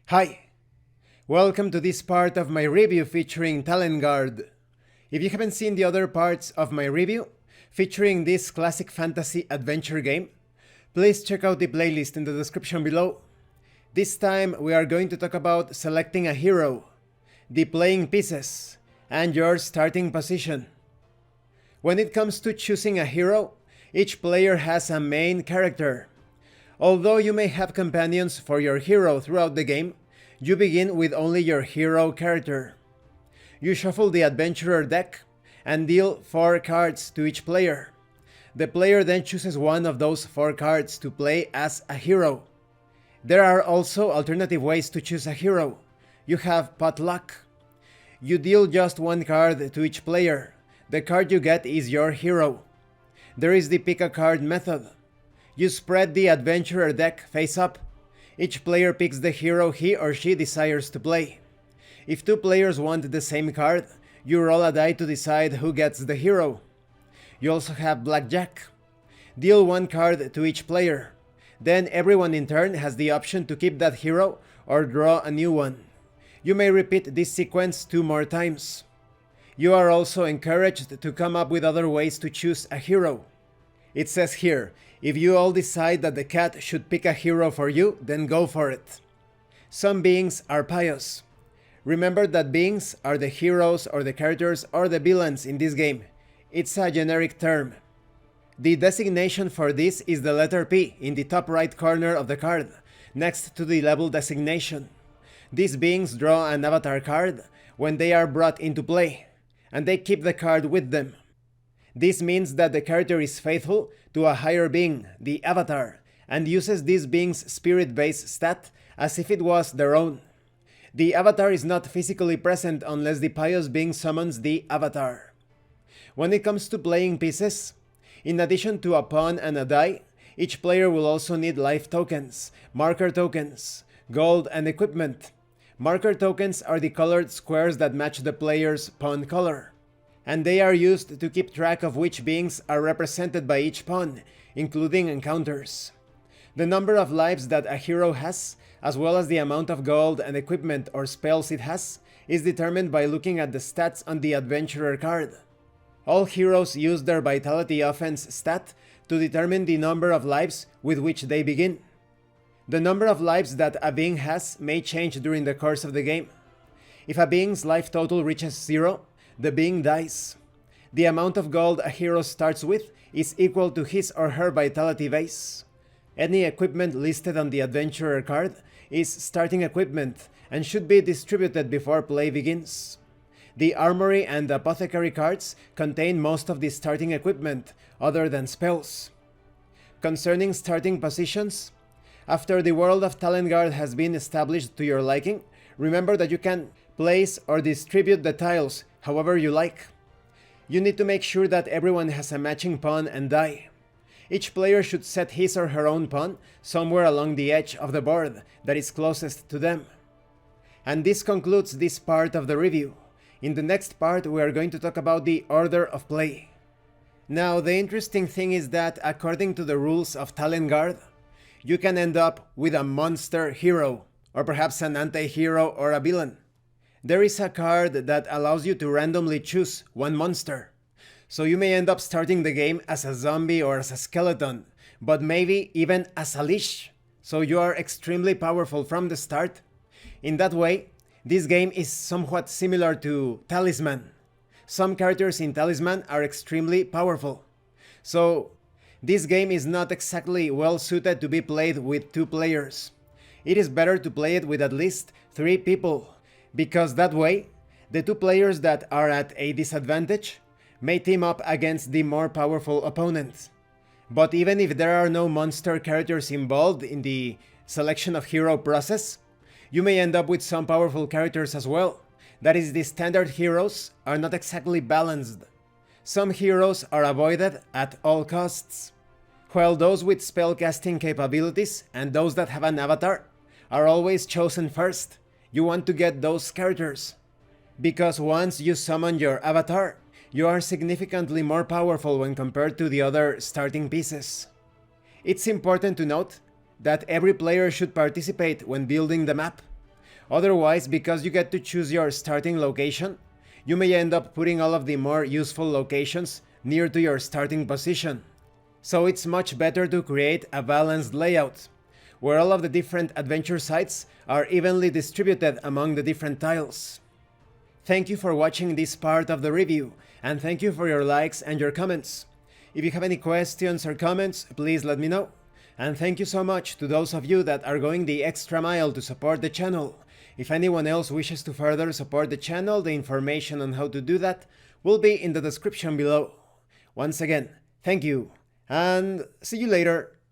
Hi, welcome to this part of my review featuring Talengarde. If you haven't seen the other parts of my review featuring this classic fantasy adventure game, please check out the playlist in the description below. This time we are going to talk about selecting a hero, the playing pieces, and your starting position. When it comes to choosing a hero, each player has a main character. Although you may have companions for your hero throughout the game, you begin with only your hero character. You shuffle the adventurer deck and deal 4 cards to each player. The player then chooses one of those 4 cards to play as a hero. There are also alternative ways to choose a hero. You have potluck. You deal just 1 card to each player. The card you get is your hero. There is the pick a card method. You spread the adventurer deck face up. Each player picks the hero he or she desires to play. If 2 players want the same card, you roll a die to decide who gets the hero. You also have blackjack. Deal 1 card to each player. Then everyone in turn has the option to keep that hero or draw a new one. You may repeat this sequence 2 more times. You are also encouraged to come up with other ways to choose a hero. It says here, if you all decide that the cat should pick a hero for you, then go for it. Some beings are pious. Remember that beings are the heroes or the characters or the villains in this game. It's a generic term. The designation for this is the letter P in the top right corner of the card, next to the level designation. These beings draw an avatar card when they are brought into play, and they keep the card with them. This means that the character is faithful to a higher being, the avatar, and uses this being's spirit-based stat as if it was their own. The avatar is not physically present unless the pious being summons the avatar. When it comes to playing pieces, in addition to a pawn and a die, each player will also need life tokens, marker tokens, gold, and equipment. Marker tokens are the colored squares that match the player's pawn color, and they are used to keep track of which beings are represented by each pawn, including encounters. The number of lives that a hero has, as well as the amount of gold and equipment or spells it has, is determined by looking at the stats on the adventurer card. All heroes use their vitality offense stat to determine the number of lives with which they begin. The number of lives that a being has may change during the course of the game. If a being's life total reaches 0, the being dies. The amount of gold a hero starts with is equal to his or her vitality base. Any equipment listed on the adventurer card is starting equipment and should be distributed before play begins. The armory and apothecary cards contain most of the starting equipment, other than spells. Concerning starting positions, after the world of Talengarde has been established to your liking, remember that you can place or distribute the tiles however you like. You need to make sure that everyone has a matching pawn and die. Each player should set his or her own pawn somewhere along the edge of the board that is closest to them. And this concludes this part of the review. In the next part we are going to talk about the order of play. Now the interesting thing is that according to the rules of Talengarde, you can end up with a monster hero, or perhaps an anti-hero or a villain. There is a card that allows you to randomly choose one monster. So you may end up starting the game as a zombie or as a skeleton, but maybe even as a leash. So you are extremely powerful from the start. In that way, this game is somewhat similar to Talisman. Some characters in Talisman are extremely powerful. So this game is not exactly well suited to be played with 2 players. It is better to play it with at least 3 people, because that way, the 2 players that are at a disadvantage may team up against the more powerful opponent. But even if there are no monster characters involved in the selection of hero process, you may end up with some powerful characters as well. That is, the standard heroes are not exactly balanced. Some heroes are avoided at all costs, while those with spellcasting capabilities and those that have an avatar are always chosen first. You want to get those characters, because once you summon your avatar, you are significantly more powerful when compared to the other starting pieces. It's important to note that every player should participate when building the map. Otherwise, because you get to choose your starting location, you may end up putting all of the more useful locations near to your starting position. So it's much better to create a balanced layout, where all of the different adventure sites are evenly distributed among the different tiles. Thank you for watching this part of the review, and thank you for your likes and your comments. If you have any questions or comments, please let me know. And thank you so much to those of you that are going the extra mile to support the channel. If anyone else wishes to further support the channel, the information on how to do that will be in the description below. Once again, thank you, and see you later.